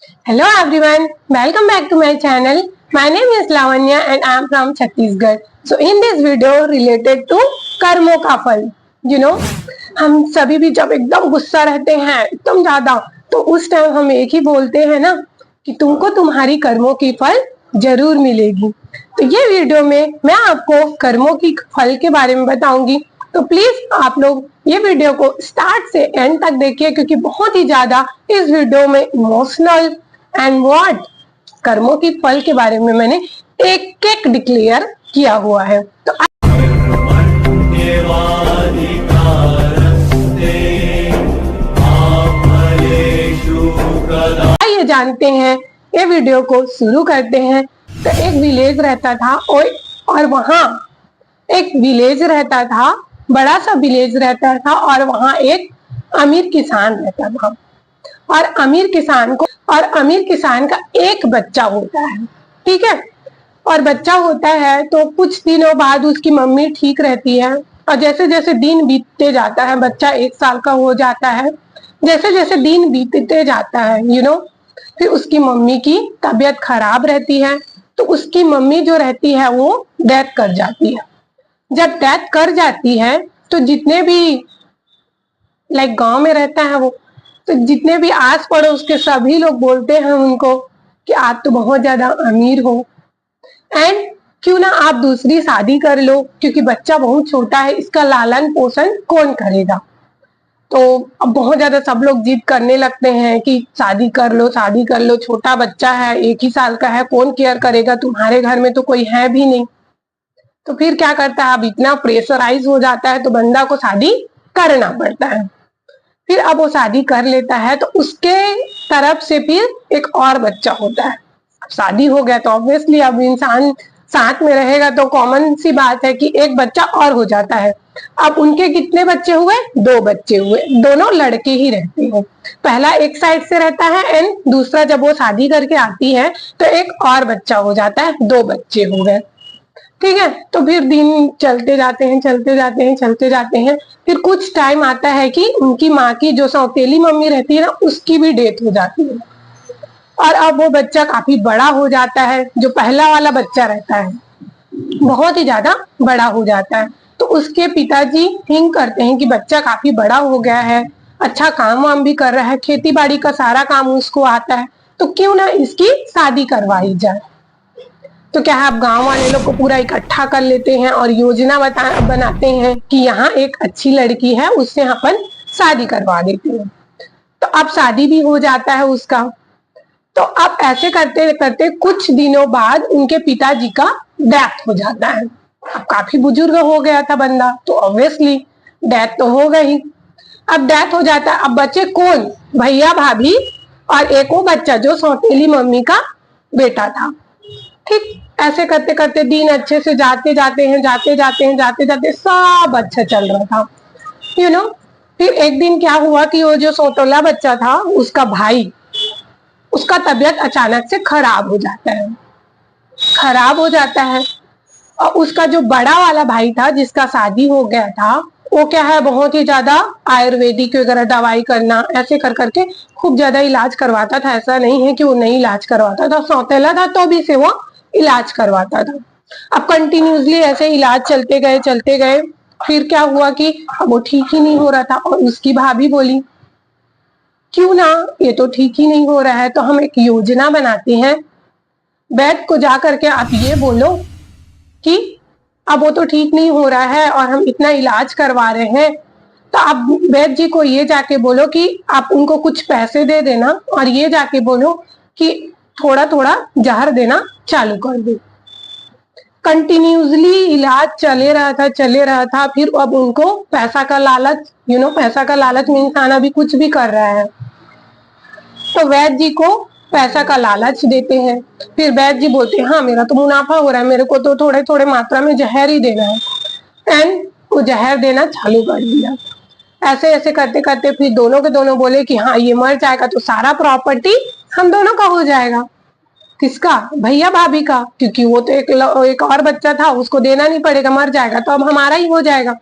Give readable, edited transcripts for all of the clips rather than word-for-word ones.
Hello everyone, welcome back to my channel. My name is Lavanya and I am from Chhattisgarh. So in this video related to कर्मों का फल, हम सभी भी जब एकदम गुस्सा रहते हैं एकदम ज्यादा, तो उस टाइम हम एक ही बोलते हैं ना कि तुमको तुम्हारी कर्मों की फल जरूर मिलेगी। तो ये वीडियो में मैं आपको कर्मों की फल के बारे में बताऊंगी। तो प्लीज आप लोग ये वीडियो को स्टार्ट से एंड तक देखिए, क्योंकि बहुत ही ज्यादा इस वीडियो में इमोशनल एंड व्हाट कर्मों की फल के बारे में मैंने एक एक डिक्लेयर किया हुआ है। तो आइए जानते हैं, ये वीडियो को शुरू करते हैं। तो एक विलेज रहता था और वहाँ एक विलेज रहता था, बड़ा सा विलेज रहता था, और वहाँ एक अमीर किसान रहता था। और अमीर किसान का एक बच्चा होता है, ठीक है। और बच्चा होता है तो कुछ दिनों बाद उसकी मम्मी ठीक रहती है, और जैसे जैसे दिन बीतते जाता है, बच्चा 1 साल का हो जाता है, जैसे जैसे दिन बीतते जाता है फिर उसकी मम्मी की तबीयत खराब रहती है। तो उसकी मम्मी जो रहती है वो डेथ कर जाती है। जब डेथ कर जाती है तो जितने भी गांव में रहता है वो, तो जितने भी आस पड़ोस के सभी लोग बोलते हैं उनको कि आप तो बहुत ज्यादा अमीर हो, एंड क्यों ना आप दूसरी शादी कर लो, क्योंकि बच्चा बहुत छोटा है, इसका लालन पोषण कौन करेगा। तो अब बहुत ज्यादा सब लोग जिद करने लगते हैं कि शादी कर लो, शादी कर लो, छोटा बच्चा है, 1 ही साल का है, कौन केयर करेगा, तुम्हारे घर में तो कोई है भी नहीं। तो फिर क्या करता है, अब इतना प्रेशराइज हो जाता है तो बंदा को शादी करना पड़ता है। फिर अब वो शादी कर लेता है तो उसके तरफ से फिर एक और बच्चा होता है। अब शादी हो गया तो ऑब्वियसली अब इंसान साथ में रहेगा, तो कॉमन सी बात है कि एक बच्चा और हो जाता है। अब उनके कितने बच्चे हुए? 2 बच्चे हुए, दोनों लड़के ही रहते हैं। पहला एक साइड से रहता है एंड दूसरा जब वो शादी करके आती है तो एक और बच्चा हो जाता है, 2 बच्चे हो गए, ठीक है। तो फिर दिन चलते जाते हैं। फिर कुछ टाइम आता है कि उनकी माँ की जो सौतेली मम्मी रहती है ना, उसकी भी डेथ हो जाती है। और अब वो बच्चा काफी बड़ा हो जाता है, जो पहला वाला बच्चा रहता है बहुत ही ज्यादा बड़ा हो जाता है। तो उसके पिताजी थिंक करते हैं कि बच्चा काफी बड़ा हो गया है, अच्छा काम वाम भी कर रहा है, खेती बाड़ी का सारा काम उसको आता है, तो क्यों ना इसकी शादी करवाई जाए। तो क्या है, अब गांव वाले लोग को पूरा इकट्ठा कर लेते हैं और योजना बनाते हैं कि यहाँ एक अच्छी लड़की है, उससे अपन शादी करवा देते हैं। तो अब शादी भी हो जाता है उसका। तो अब ऐसे करते करते कुछ दिनों बाद उनके पिताजी का डेथ हो जाता है। अब काफी बुजुर्ग हो गया था बंदा, तो ऑब्वियसली डेथ तो हो गई। अब डेथ हो जाता है, अब बचे कौन? भैया भाभी और एक वो बच्चा जो सौतेली मम्मी का बेटा था, ठीक। ऐसे करते करते दिन अच्छे से जाते जाते सब अच्छा चल रहा था, फिर एक दिन क्या हुआ कि वो जो सौतेला बच्चा था उसका भाई, उसका तबीयत अचानक से खराब हो जाता है। और उसका जो बड़ा वाला भाई था जिसका शादी हो गया था, वो क्या है, बहुत ही ज्यादा आयुर्वेदिक वगैरह दवाई करना, ऐसे कर करके खूब ज्यादा इलाज करवाता था। ऐसा नहीं है कि वो नहीं इलाज करवाता था, सौतेला था तो भी से वो इलाज करवाता था। अब कंटिन्यूसली ऐसे इलाज चलते गए। फिर क्या हुआ कि अब वो ठीक ही नहीं हो रहा था, और उसकी भाभी बोली क्यों ना, ये तो ठीक ही नहीं हो रहा है, तो हम एक योजना बनाते हैं। वैद्य को जा करके आप ये बोलो कि अब वो तो ठीक नहीं हो रहा है और हम इतना इलाज करवा रहे हैं, तो आप वैद्य जी को ये जाके बोलो कि आप उनको कुछ पैसे दे देना, और ये जाके बोलो कि थोड़ा थोड़ा जहर देना चालू कर दो। कंटिन्यूसली इलाज चले रहा था। फिर अब उनको पैसा का लालच, पैसा का लालच में इंसान अभी कुछ भी कर रहा है, तो वैद्य जी को पैसा का लालच देते हैं। फिर वैद्य जी बोलते हैं हाँ मेरा तो मुनाफा हो रहा है, मेरे को तो थोड़े थोड़े मात्रा में जहर ही देना है, एंड वो जहर देना चालू कर दिया। ऐसे ऐसे करते करते फिर दोनों के दोनों बोले कि हाँ ये मर जाएगा तो सारा प्रॉपर्टी हम दोनों का हो जाएगा। किसका? भैया भाभी का, क्योंकि वो तो एक और बच्चा था, उसको देना नहीं पड़ेगा, मर जाएगा तो अब हमारा ही हो जाएगा।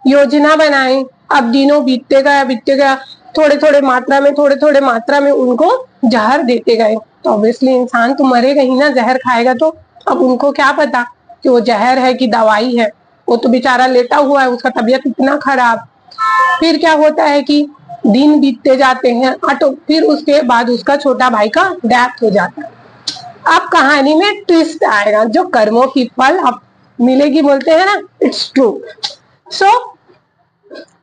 योजना बनाए। अब दिनों बीतते गया, थोड़े थोड़े मात्रा में उनको जहर देते गए, तो ऑब्वियसली इंसान तो मरेगा ही ना, जहर खाएगा तो। अब उनको क्या पता कि वो जहर है कि दवाई है, वो तो बेचारा लेटा हुआ है, उसका तबीयत इतना खराब। फिर क्या होता है कि दिन बीतते जाते हैं, फिर उसके बाद उसका छोटा भाई का डेथ हो जाता है। अब कहानी में ट्विस्ट आएगा, जो कर्मों की फल अब मिलेगी, बोलते हैं ना, इट्स ट्रू। सो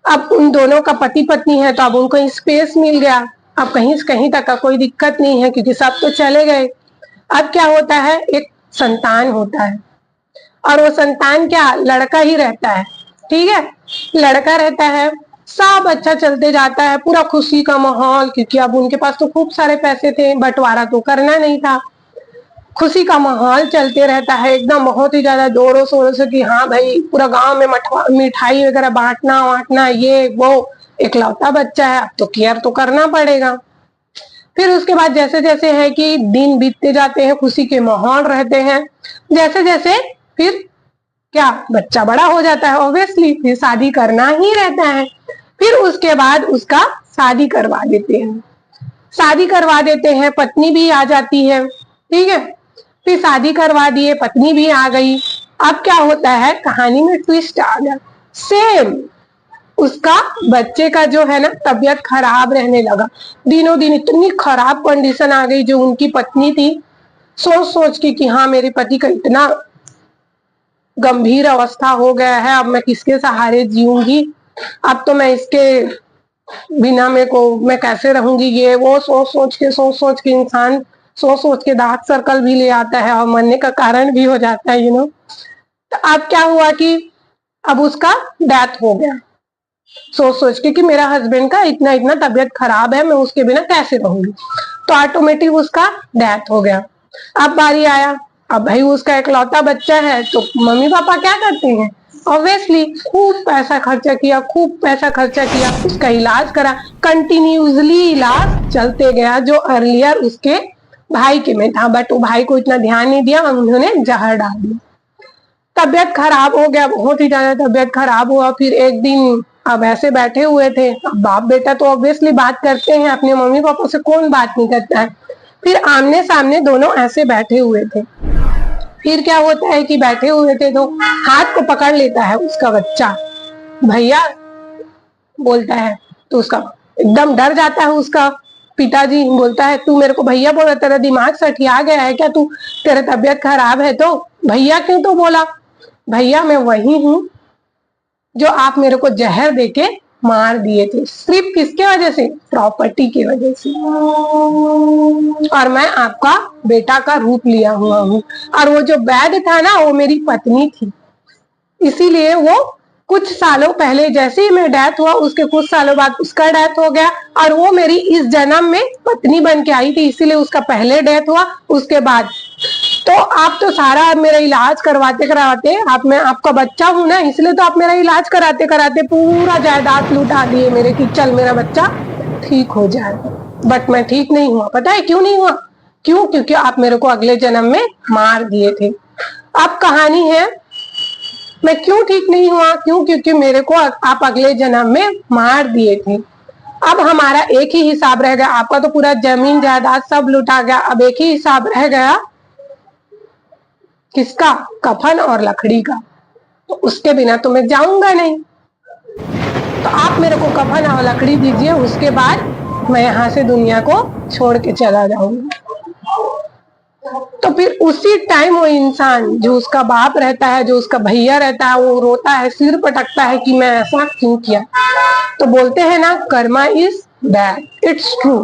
अब उन दोनों का पति पत्नी है, तो अब उनको स्पेस मिल गया, अब कहीं कहीं तक का कोई दिक्कत नहीं है, क्योंकि सब तो चले गए। अब क्या होता है, एक संतान होता है, और वो संतान क्या, लड़का ही रहता है, ठीक है, लड़का रहता है। सब अच्छा चलते जाता है, पूरा खुशी का माहौल, क्योंकि अब उनके पास तो खूब सारे पैसे थे, बंटवारा तो करना नहीं था। खुशी का माहौल चलते रहता है, एकदम बहुत ही ज्यादा जोरों शोरों से कि हाँ भाई पूरा गांव में मिठाई वगैरह बांटना वाटना, ये वो। इकलौता बच्चा है, अब तो केयर तो करना पड़ेगा। फिर उसके बाद जैसे जैसे है कि दिन बीतते जाते हैं, खुशी के माहौल रहते हैं, जैसे जैसे फिर क्या, बच्चा बड़ा हो जाता है, ऑब्वियसली फिर शादी करना ही रहता है। फिर उसके बाद उसका शादी करवा देते हैं, शादी करवा देते हैं, पत्नी भी आ जाती है, ठीक है। फिर शादी करवा दिए, पत्नी भी आ गई। अब क्या होता है, कहानी में ट्विस्ट आ गया, सेम उसका बच्चे का जो है ना तबीयत खराब रहने लगा, दिनों दिन इतनी खराब कंडीशन आ गई। जो उनकी पत्नी थी, सोच सोच के कि हाँ मेरे पति का इतना गंभीर अवस्था हो गया है, अब मैं किसके सहारे जीऊंगी, अब तो मैं इसके बिना मैं कैसे रहूंगी, ये वो सोच सोच के इंसान सोच सोच के डार्क सर्कल भी ले आता है, और मरने का कारण भी हो जाता है, तो अब क्या हुआ कि अब उसका डेथ हो गया, सोच सोच के कि मेरा हस्बैंड का इतना इतना तबीयत खराब है, मैं उसके बिना कैसे रहूंगी, तो ऑटोमेटिक उसका डेथ हो गया। अब बारी आया, अब भाई उसका इकलौता बच्चा है, तो मम्मी पापा क्या करते हैं, ऑब्वियसली खूब पैसा खर्चा किया, खूब पैसा खर्चा किया, उसका इलाज करा, कंटिन्यूसली इलाज चलते गया, जो अर्लियर उसके भाई के में था, बट वो भाई को इतना ध्यान नहीं दिया और उन्होंने जहर डाल दिया। तबीयत खराब हो गया, बहुत ही ज्यादा तबीयत खराब हुआ। फिर एक दिन अब ऐसे बैठे हुए थे, अब बाप बेटा तो ऑब्वियसली बात करते हैं, अपने मम्मी पापा से कौन बात नहीं करता है। फिर आमने सामने दोनों ऐसे बैठे हुए थे। फिर क्या होता है कि बैठे हुए थे तो हाथ को पकड़ लेता है उसका बच्चा, भैया बोलता है, तो उसका एकदम डर जाता है। उसका पिताजी बोलता है, तू मेरे को भैया बोला, तेरा दिमाग सठिया गया है क्या, तू तेरा तबीयत खराब है तो भैया क्यों तो बोला। भैया मैं वही हूँ जो आप मेरे को जहर देके मार दिए थे, सिर्फ किसके वजह से, प्रॉपर्टी की वजह से, और मैं आपका बेटा का रूप लिया हुआ हूँ, और वो जो वैद्य था ना वो मेरी पत्नी थी, इसीलिए वो कुछ सालों पहले जैसे ही मैं डेथ हुआ, उसके कुछ सालों बाद उसका डेथ हो गया, और वो मेरी इस जन्म में पत्नी बन के आई थी, इसीलिए उसका पहले डेथ हुआ, उसके बाद। तो आप तो सारा मेरा इलाज करवाते करवाते, मैं आपका बच्चा हूं ना, इसलिए तो आप मेरा इलाज कराते कराते पूरा जायदाद लुटा दिए मेरे, कि चल मेरा बच्चा ठीक हो जाए। बट मैं ठीक नहीं हुआ, पता है क्यों नहीं हुआ, क्यों, क्योंकि आप मेरे को अगले जन्म में मार दिए थे। अब कहानी है, मैं क्यों ठीक नहीं हुआ, क्यों, क्योंकि मेरे को आप अगले जन्म में मार दिए थे। अब हमारा एक ही हिसाब रह गया, आपका तो पूरा जमीन जायदाद सब लुटा गया, अब एक ही हिसाब रह गया, किसका, कफन और लकड़ी का, तो उसके बिना तो मैं जाऊंगा नहीं, तो आप मेरे को कफन और लकड़ी दीजिए, उसके बाद मैं यहाँ से दुनिया को छोड़ के चला जाऊंगा। तो फिर उसी टाइम वो इंसान जो उसका बाप रहता है, जो उसका भैया रहता है, वो रोता है, सिर पटकता है कि मैं ऐसा क्यों किया। तो बोलते हैं ना, Karma is bad, it's true,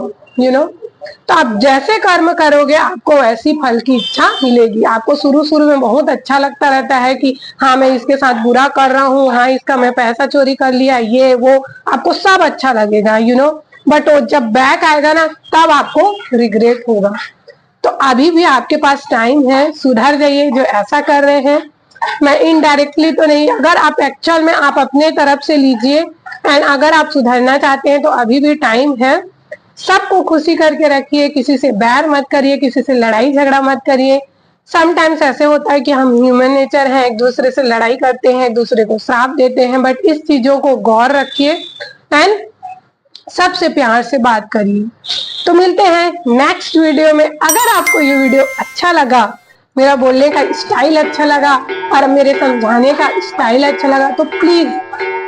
तो आप जैसे कर्म करोगे आपको वैसी फल की इच्छा मिलेगी। आपको शुरू शुरू में बहुत अच्छा लगता रहता है कि हाँ मैं इसके साथ बुरा कर रहा हूँ, हाँ इसका मैं पैसा चोरी कर लिया, ये वो, आपको सब अच्छा लगेगा, बट वो जब बैक आएगा ना, तब आपको रिग्रेट होगा। तो अभी भी आपके पास टाइम है, सुधर जाइए जो ऐसा कर रहे हैं। मैं इनडायरेक्टली तो नहीं, अगर आप एक्चुअल में आप अपने तरफ से लीजिए, एंड अगर आप सुधरना चाहते हैं तो अभी भी टाइम है। सबको खुशी करके रखिए, किसी से बैर मत करिए, किसी से लड़ाई झगड़ा मत करिए। समटाइम्स ऐसे होता है कि हम ह्यूमन नेचर है, एक दूसरे से लड़ाई करते हैं, एक दूसरे को श्राप देते हैं, बट इस चीजों को गौर रखिए एंड सबसे प्यार से बात करिए। तो मिलते हैं नेक्स्ट वीडियो में। अगर आपको ये वीडियो अच्छा लगा, मेरा बोलने का स्टाइल अच्छा लगा और मेरे समझाने का स्टाइल अच्छा लगा, तो प्लीज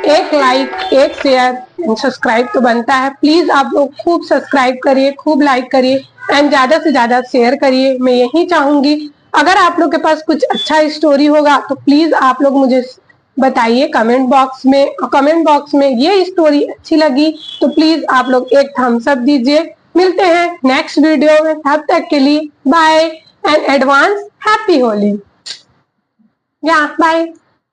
एक लाइक, एक शेयर एंड सब्सक्राइब तो बनता है। प्लीज आप लोग खूब सब्सक्राइब करिए, खूब लाइक करिए एंड ज्यादा से ज्यादा शेयर करिए। मैं यही चाहूंगी। अगर आप लोग के पास कुछ अच्छा स्टोरी होगा तो प्लीज आप लोग मुझे बताइए कमेंट बॉक्स में। कमेंट बॉक्स में ये स्टोरी अच्छी लगी तो प्लीज आप लोग एक थम्स अप दीजिए। मिलते हैं नेक्स्ट वीडियो में, तब तक के लिए bye and advance happy Holi. या बाय।